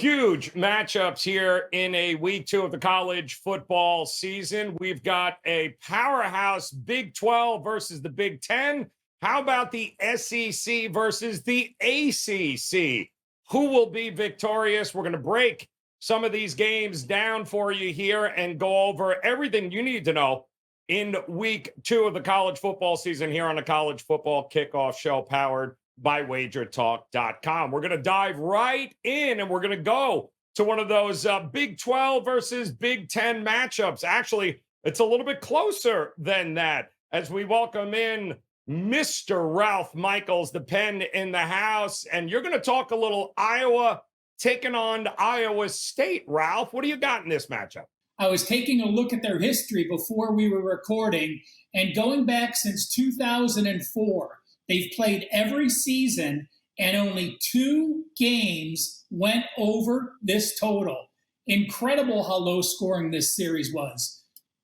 Huge matchups here in a week 2 of the college football season. We've got a powerhouse Big 12 versus the Big 10. How about the SEC versus the ACC? Who will be victorious? We're going to break some of these games down for you here and go over everything you need to know in week 2 of the college football season here on the College Football Kickoff Show, powered by wagertalk.com. We're going to dive right in and we're going to go to one of those Big 12 versus Big 10 matchups. Actually, it's a little bit closer than that as we welcome in Mr. Ralph Michaels, the pen in the house. And you're going to talk a little Iowa taking on Iowa State. Ralph, what do you got in this matchup? I was taking a look at their history before we were recording, and going back since 2004, they've played every season, and only 2 games went over this total. Incredible how low scoring this series was.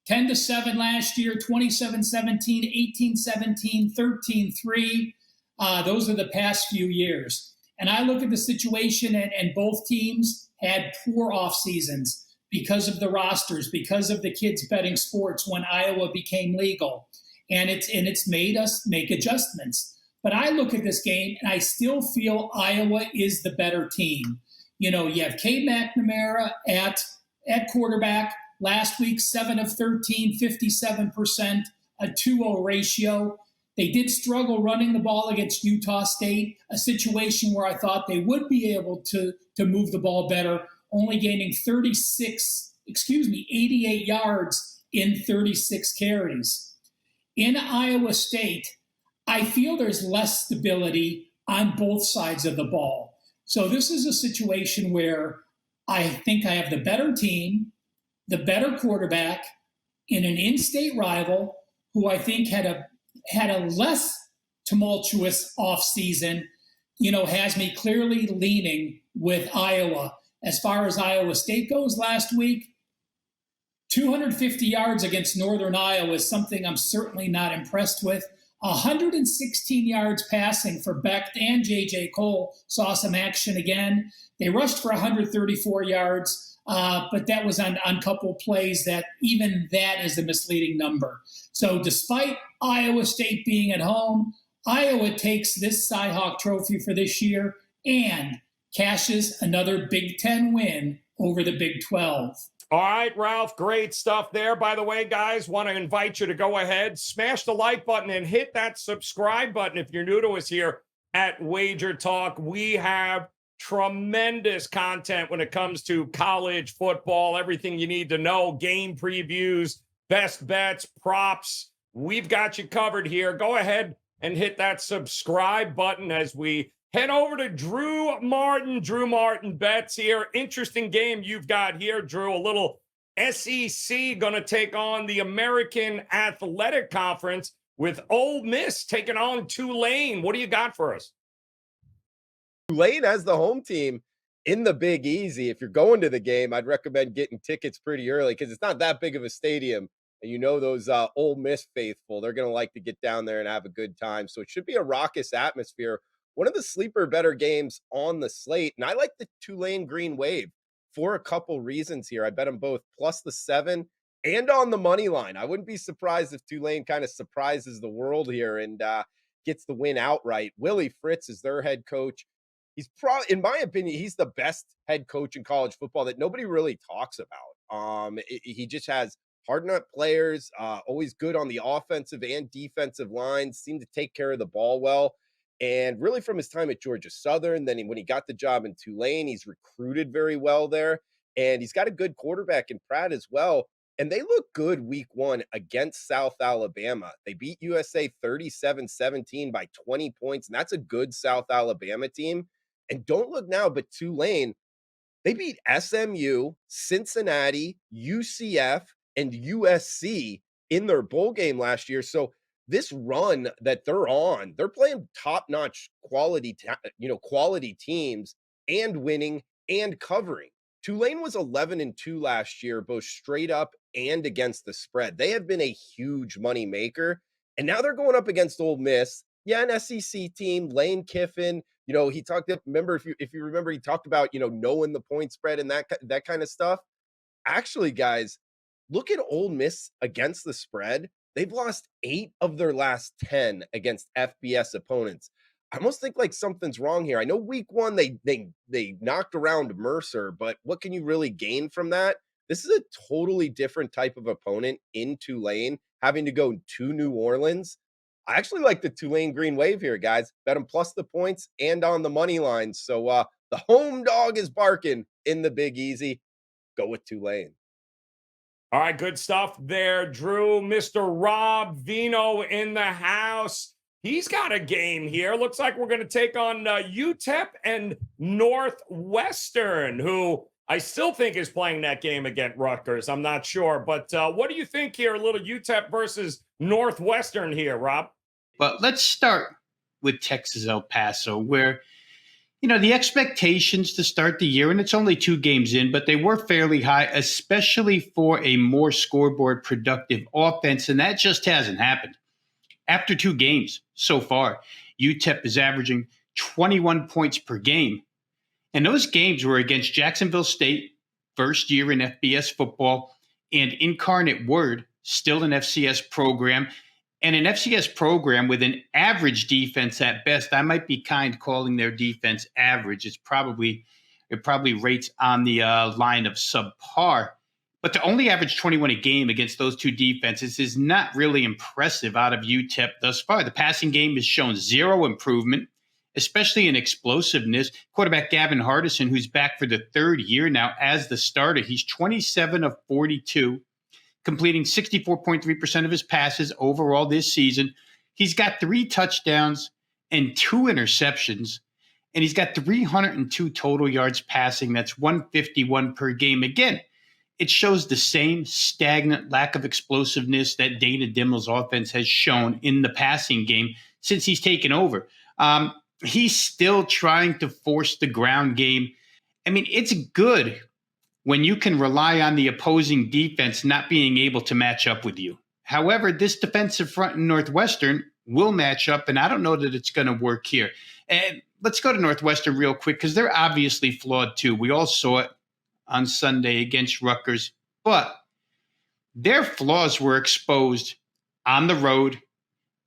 10-7 last year, 27-17, 18-17, 13-3. Those are the past few years. And I look at the situation, and both teams had poor off seasons because of the rosters, because of the kids betting sports when Iowa became legal. And it's made us make adjustments. But I look at this game, and I still feel Iowa is the better team. You know, you have Cade McNamara at quarterback. Last week, 7 of 13, 57%, a 2-0 ratio. They did struggle running the ball against Utah State, a situation where I thought they would be able to move the ball better, only gaining 88 yards in 36 carries. In Iowa State, I feel there's less stability on both sides of the ball. So this is a situation where I think I have the better team, the better quarterback in an in-state rival who I think had a less tumultuous offseason, has me clearly leaning with Iowa. As far as Iowa State goes last week, 250 yards against Northern Iowa is something I'm certainly not impressed with. 116 yards passing for Becht, and J.J. Cole saw some action again. They rushed for 134 yards. But that was on a couple plays that even that is a misleading number. So despite Iowa State being at home, Iowa takes this Cy-Hawk trophy for this year and cashes another Big 10 win over the Big 12. All right, Ralph, great stuff there. By the way, guys, want to invite you to go ahead, smash the like button and hit that subscribe button if you're new to us here at Wager Talk. We have tremendous content when it comes to college football, everything you need to know, game previews, best bets, props. We've got you covered here. Go ahead and hit that subscribe button as we head over to Drew Martin. Drew Martin bets here. Interesting game you've got here, Drew. A little SEC going to take on the American Athletic Conference with Ole Miss taking on Tulane. What do you got for us? Tulane as the home team in the Big Easy. If you're going to the game, I'd recommend getting tickets pretty early because it's not that big of a stadium. And those Ole Miss faithful, they're going to like to get down there and have a good time. So it should be a raucous atmosphere. One of the sleeper better games on the slate. And I like the Tulane Green Wave for a couple reasons here. I bet them both plus the 7 and on the money line. I wouldn't be surprised if Tulane kind of surprises the world here and gets the win outright. Willie Fritz is their head coach. He's probably, in my opinion, he's the best head coach in college football that nobody really talks about. He just has hard nut players, always good on the offensive and defensive lines, seem to take care of the ball well. And really from his time at Georgia Southern, then when he got the job in Tulane, he's recruited very well there. And he's got a good quarterback in Pratt as well. And they look good week 1 against South Alabama. They beat USA 37-17 by 20 points. And that's a good South Alabama team. And don't look now, but Tulane, they beat SMU, Cincinnati, UCF, and USC in their bowl game last year. So this run that they're on, they're playing top-notch quality teams and winning and covering. Tulane was 11-2 last year, both straight up and against the spread. They have been a huge money maker, and now they're going up against Ole Miss. Yeah, an SEC team, Lane Kiffin, He talked, remember, if you remember, he talked about, knowing the point spread and that kind of stuff. Actually, guys, look at Ole Miss against the spread. They've lost 8 of their last 10 against FBS opponents. I almost think like something's wrong here. I know week 1 they knocked around Mercer, but what can you really gain from that? This is a totally different type of opponent in Tulane, having to go to New Orleans. I actually like the Tulane Green Wave here, guys. Bet them plus the points and on the money line. So the home dog is barking in the Big Easy. Go with Tulane. All right, good stuff there, Drew. Mr. Rob Vino in the house. He's got a game here. Looks like we're going to take on UTEP and Northwestern, who I still think is playing that game against Rutgers. I'm not sure. But what do you think here? A little UTEP versus Northwestern here, Rob? Well, let's start with Texas El Paso, where the expectations to start the year, and it's only 2 games in, but they were fairly high, especially for a more scoreboard productive offense, and that just hasn't happened. After 2 games so far, UTEP is averaging 21 points per game, and those games were against Jacksonville State, first year in FBS football, and Incarnate Word, still an FCS program, and an FCS program with an average defense at best. I might be kind calling their defense average. It probably rates on the line of subpar. But to only average 21 a game against those 2 defenses is not really impressive out of UTEP thus far. The passing game has shown 0 improvement, especially in explosiveness. Quarterback Gavin Hardison, who's back for the 3rd year now as the starter, he's 27 of 42. Completing 64.3% of his passes overall this season. He's got 3 touchdowns and 2 interceptions, and he's got 302 total yards passing. That's 151 per game. Again, it shows the same stagnant lack of explosiveness that Dana Dimel's offense has shown in the passing game since he's taken over. He's still trying to force the ground game. I mean, it's good when you can rely on the opposing defense not being able to match up with you. However, this defensive front in Northwestern will match up, and I don't know that it's going to work here. And let's go to Northwestern real quick, because they're obviously flawed too. We all saw it on Sunday against Rutgers, but their flaws were exposed on the road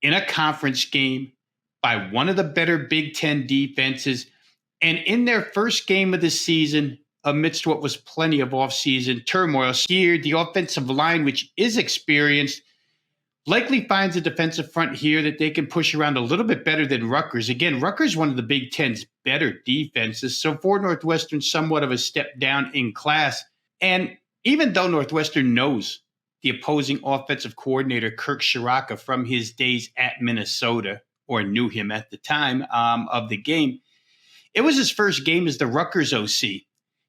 in a conference game by one of the better Big Ten defenses, and in their first game of the season, amidst what was plenty of offseason turmoil. Here, the offensive line, which is experienced, likely finds a defensive front here that they can push around a little bit better than Rutgers. Again, Rutgers, one of the Big Ten's better defenses. So for Northwestern, somewhat of a step down in class. And even though Northwestern knows the opposing offensive coordinator, Kirk Shiraka, from his days at Minnesota, or knew him at the time of the game, it was his first game as the Rutgers OC.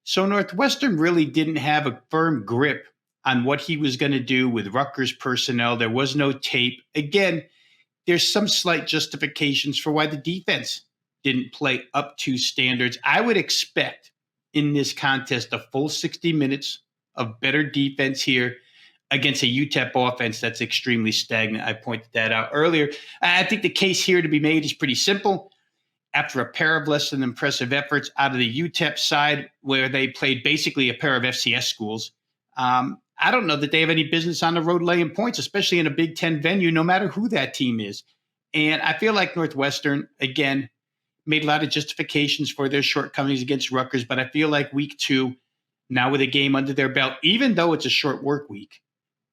So Northwestern really didn't have a firm grip on what he was going to do with Rutgers personnel. There was no tape. Again, there's some slight justifications for why the defense didn't play up to standards. I would expect in this contest a full 60 minutes of better defense here against a UTEP offense that's extremely stagnant. I pointed that out earlier. I think the case here to be made is pretty simple. After a pair of less than impressive efforts out of the UTEP side, where they played basically a pair of FCS schools, I don't know that they have any business on the road laying points, especially in a Big Ten venue, no matter who that team is. And I feel like Northwestern, again, made a lot of justifications for their shortcomings against Rutgers, but I feel like week 2, now with a game under their belt, even though it's a short work week,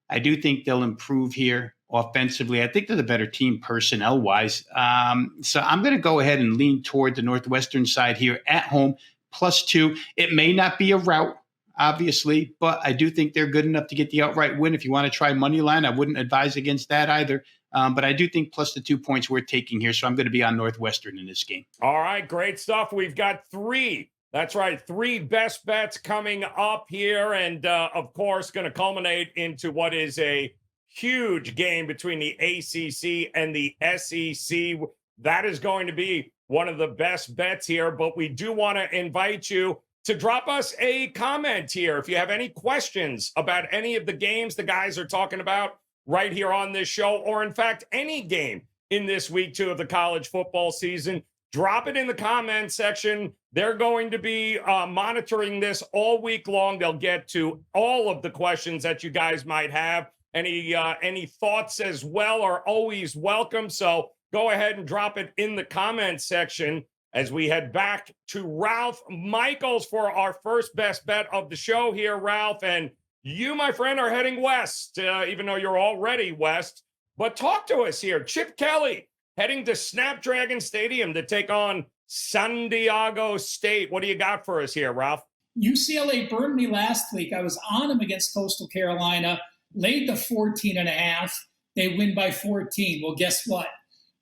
I do think they'll improve here offensively. I think they're the better team personnel-wise. So I'm going to go ahead and lean toward the Northwestern side here at home, +2. It may not be a rout, obviously, but I do think they're good enough to get the outright win. If you want to try money line, I wouldn't advise against that either. But I do think plus the 2 points worth taking here. So I'm going to be on Northwestern in this game. All right, great stuff. We've got 3. That's right, 3 best bets coming up here. And of course, going to culminate into what is a huge game between the ACC and the SEC. That is going to be one of the best bets here. But we do want to invite you to drop us a comment here. If you have any questions about any of the games the guys are talking about right here on this show, or in fact, any game in this week 2 of the college football season, Drop it in the comment section. They're going to be monitoring this all week long. They'll get to all of the questions that you guys might have. Any thoughts as well are always welcome. So go ahead and drop it in the comment section as we head back to Ralph Michaels for our first best bet of the show here, Ralph. And you, my friend, are heading west, even though you're already west. But talk to us here. Chip Kelly heading to Snapdragon Stadium to take on San Diego State. What do you got for us here, Ralph? UCLA burned me last week. I was on them against Coastal Carolina, laid the 14.5. They win by 14. Well, guess what?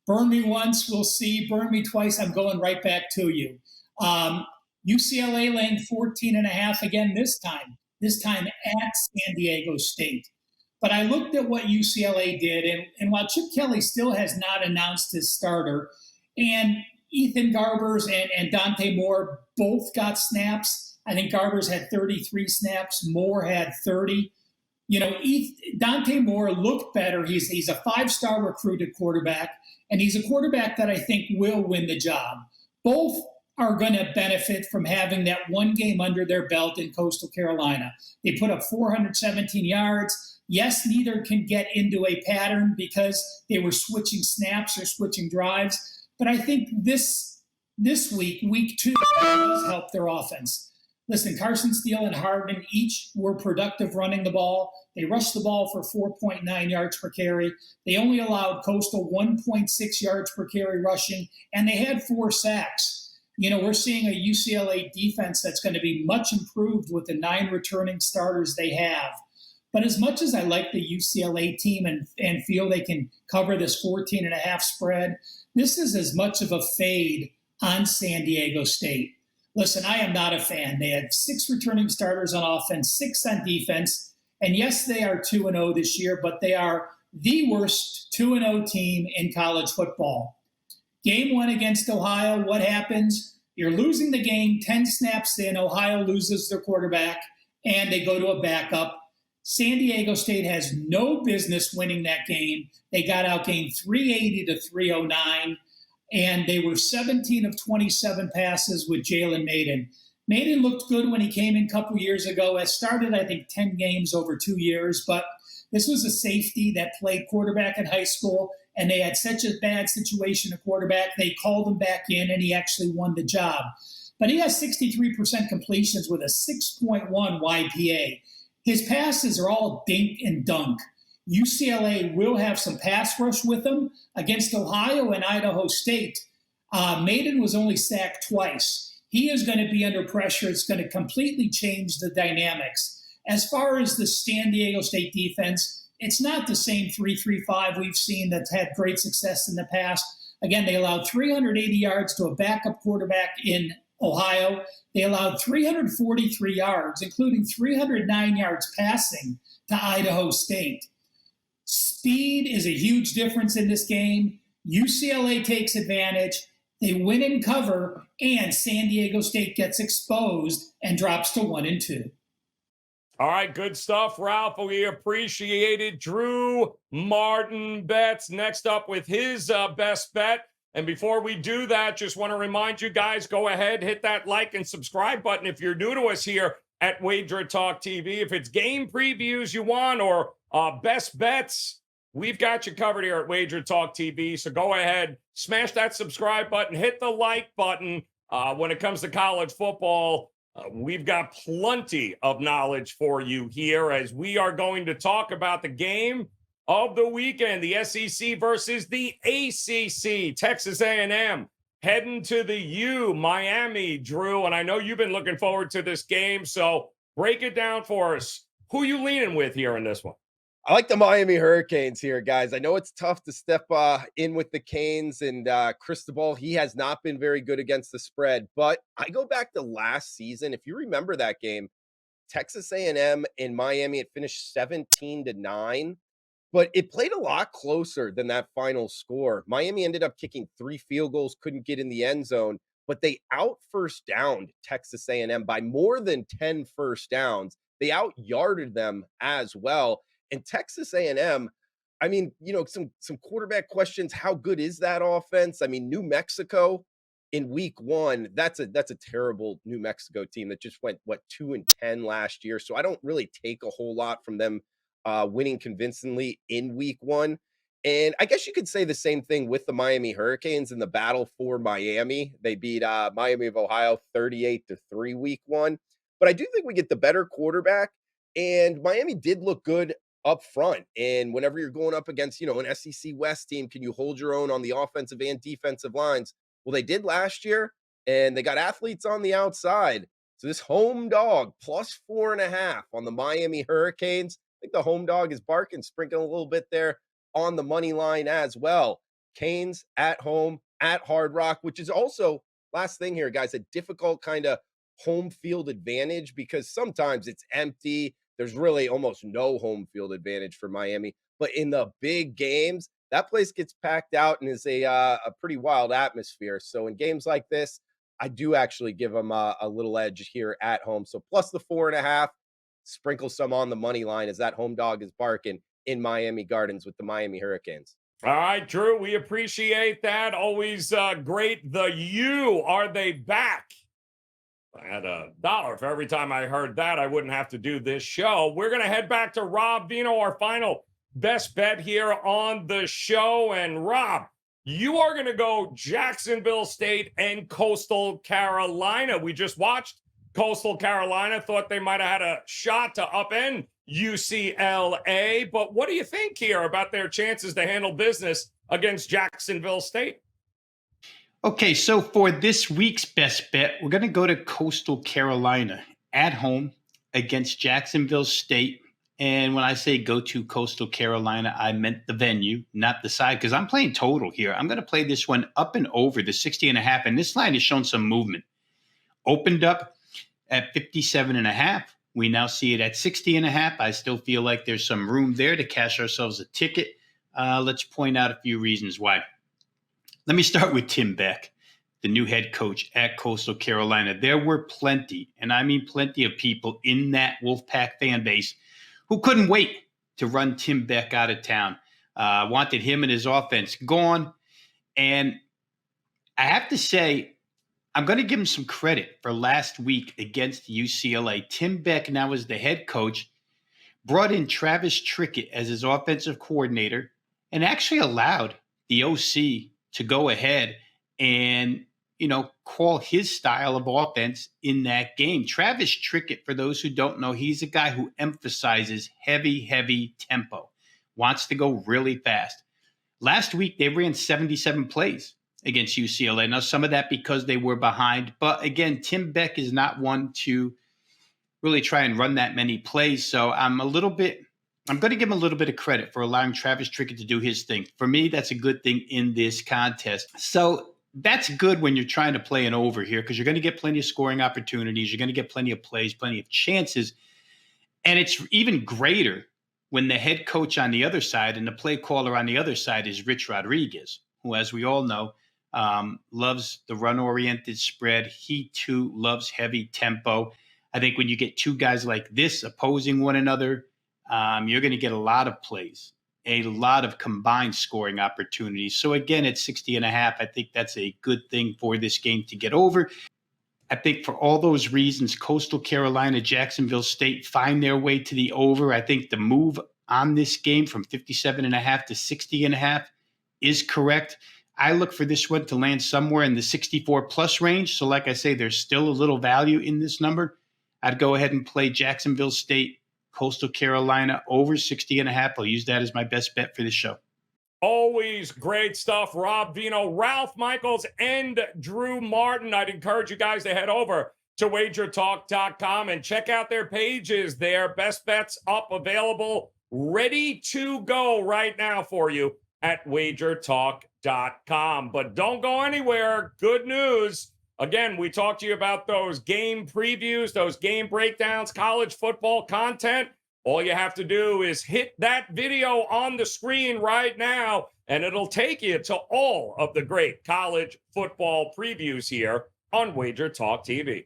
Burn me once, we'll see. Burn me twice, I'm going right back to you. UCLA laying 14.5 again this time at San Diego State. But I looked at what UCLA did, and while Chip Kelly still has not announced his starter, and Ethan Garbers and Dante Moore both got snaps. I think Garbers had 33 snaps, Moore had 30. Dante Moore looked better. He's a 5-star recruited quarterback, and he's a quarterback that I think will win the job. Both are going to benefit from having that one game under their belt in Coastal Carolina. They put up 417 yards. Yes, neither can get into a pattern because they were switching snaps or switching drives. But I think this week, week 2, does help their offense. Listen, Carson Steele and Hardman each were productive running the ball. They rushed the ball for 4.9 yards per carry. They only allowed Coastal 1.6 yards per carry rushing, and they had 4 sacks. We're seeing a UCLA defense that's going to be much improved with the 9 returning starters they have. But as much as I like the UCLA team and feel they can cover this 14.5 spread, this is as much of a fade on San Diego State. Listen, I am not a fan. They had 6 returning starters on offense, 6 on defense. And yes, they are 2-0 this year, but they are the worst 2-0 team in college football. Game 1 against Ohio, what happens? You're losing the game, 10 snaps in, Ohio loses their quarterback, and they go to a backup. San Diego State has no business winning that game. They got outgained 380 to 309, and they were 17 of 27 passes with Jalen Mayden. Mayden looked good when he came in a couple years ago. Has started, I think, 10 games over 2 years, but this was a safety that played quarterback in high school, and they had such a bad situation at quarterback. They called him back in, and he actually won the job. But he has 63% completions with a 6.1 YPA. His passes are all dink and dunk. UCLA will have some pass rush with them against Ohio and Idaho State. Mayden was only sacked twice. He is going to be under pressure. It's going to completely change the dynamics. As far as the San Diego State defense, it's not the same 3-3-5 we've seen that's had great success in the past. Again, they allowed 380 yards to a backup quarterback in Ohio. They allowed 343 yards, including 309 yards passing to Idaho State. Speed is a huge difference in this game. UCLA takes advantage. They win and cover, and San Diego State gets exposed and drops to 1-2. All right, good stuff, Ralph. We appreciate it. Drew Martin bets next up with his best bet. And before we do that, just want to remind you guys, go ahead, hit that like and subscribe button if you're new to us here at Wager Talk TV. If it's game previews you want or best bets, we've got you covered here at Wager Talk TV. So go ahead, smash that subscribe button, hit the like button. When it comes to college football, we've got plenty of knowledge for you here as we are going to talk about the game of the weekend, the SEC versus the ACC. Texas A&M heading to the U, Miami, Drew. And I know you've been looking forward to this game, so break it down for us. Who you leaning with here in this one? I like the Miami Hurricanes here, guys. I know it's tough to step in with the Canes, and Cristobal, he has not been very good against the spread. But I go back to last season. If you remember that game, Texas A&M and Miami, it finished 17-9. But it played a lot closer than that final score. Miami ended up kicking 3 field goals, couldn't get in the end zone, but they out first downed Texas A&M by more than 10 first downs. They out yarded them as well. And Texas A&M, I mean, some quarterback questions. How good is that offense? I mean, New Mexico, in week one, that's a terrible New Mexico team that just went 2-10 last year. So I don't really take a whole lot from them winning convincingly in week one. And I guess you could say the same thing with the Miami Hurricanes in the battle for Miami. They beat Miami of Ohio 38-3 week one. But I do think we get the better quarterback. And Miami did look good up front. And whenever you're going up against, an SEC West team, can you hold your own on the offensive and defensive lines? Well, they did last year, and they got athletes on the outside. So this home dog plus 4.5 on the Miami Hurricanes. I think the home dog is barking, sprinkling a little bit there on the money line as well. Canes at home at Hard Rock, which is also, last thing here, guys, a difficult kind of home field advantage because sometimes it's empty. There's really almost no home field advantage for Miami. But in the big games, that place gets packed out and is a pretty wild atmosphere. So in games like this, I do actually give them a little edge here at home. So plus the 4.5, sprinkle some on the money line as that home dog is barking in Miami Gardens with the Miami Hurricanes. All right, Drew, we appreciate that. Always great. The U, are they back? I had $1 for every time I heard that. I wouldn't have to do this show. We're going to head back to Rob Vino, our final best bet here on the show. And Rob, you are going to go Jacksonville State and Coastal Carolina. We just watched Coastal Carolina, thought they might have had a shot to upend UCLA. But what do you think here about their chances to handle business against Jacksonville State? Okay, so for this week's best bet, we're going to go to Coastal Carolina at home against Jacksonville State. And when I say go to Coastal Carolina, I meant the venue, not the side, because I'm playing total here. I'm going to play this one up and over the 60.5, and this line has shown some movement. Opened up at 57.5. We now see it at 60.5. I still feel like there's some room there to cash ourselves a ticket. Let's point out a few reasons why. Let me start with Tim Beck, the new head coach at Coastal Carolina. There were plenty, and I mean plenty of people in that Wolfpack fan base who couldn't wait to run Tim Beck out of town, wanted him and his offense gone. And I have to say, I'm going to give him some credit for last week against UCLA. Tim Beck now is the head coach, brought in Travis Trickett as his offensive coordinator, and actually allowed the OC to go ahead and, call his style of offense in that game. Travis Trickett, for those who don't know, he's a guy who emphasizes heavy tempo, wants to go really fast. Last week, they ran 77 plays against UCLA. Now, some of that because they were behind. But again, Tim Beck is not one to really try and run that many plays. So I'm going to give him a little bit of credit for allowing Travis Trickett to do his thing. For me, that's a good thing in this contest. So that's good when you're trying to play an over here because you're going to get plenty of scoring opportunities. You're going to get plenty of plays, plenty of chances. And it's even greater when the head coach on the other side and the play caller on the other side is Rich Rodriguez, who, as we all know, loves the run-oriented spread. He, too, loves heavy tempo. I think when you get two guys like this opposing one another, you're going to get a lot of plays, a lot of combined scoring opportunities. So again, at 60.5, I think that's a good thing for this game to get over. I think for all those reasons, Coastal Carolina, Jacksonville State find their way to the over. I think the move on this game from 57.5 to 60.5 is correct. I look for this one to land somewhere in the 64 plus range. So like I say, there's still a little value in this number. I'd go ahead and play Jacksonville State, Coastal Carolina over 60.5. I'll use that as my best bet for the show. Always great stuff, Rob Vino, Ralph Michaels, and Drew Martin. I'd encourage you guys to head over to wagertalk.com and check out their pages there. Best bets up, available, ready to go right now for you at wagertalk.com. But don't go anywhere. Good news. Again, we talked to you about those game previews, those game breakdowns, college football content. All you have to do is hit that video on the screen right now, and it'll take you to all of the great college football previews here on Wager Talk TV.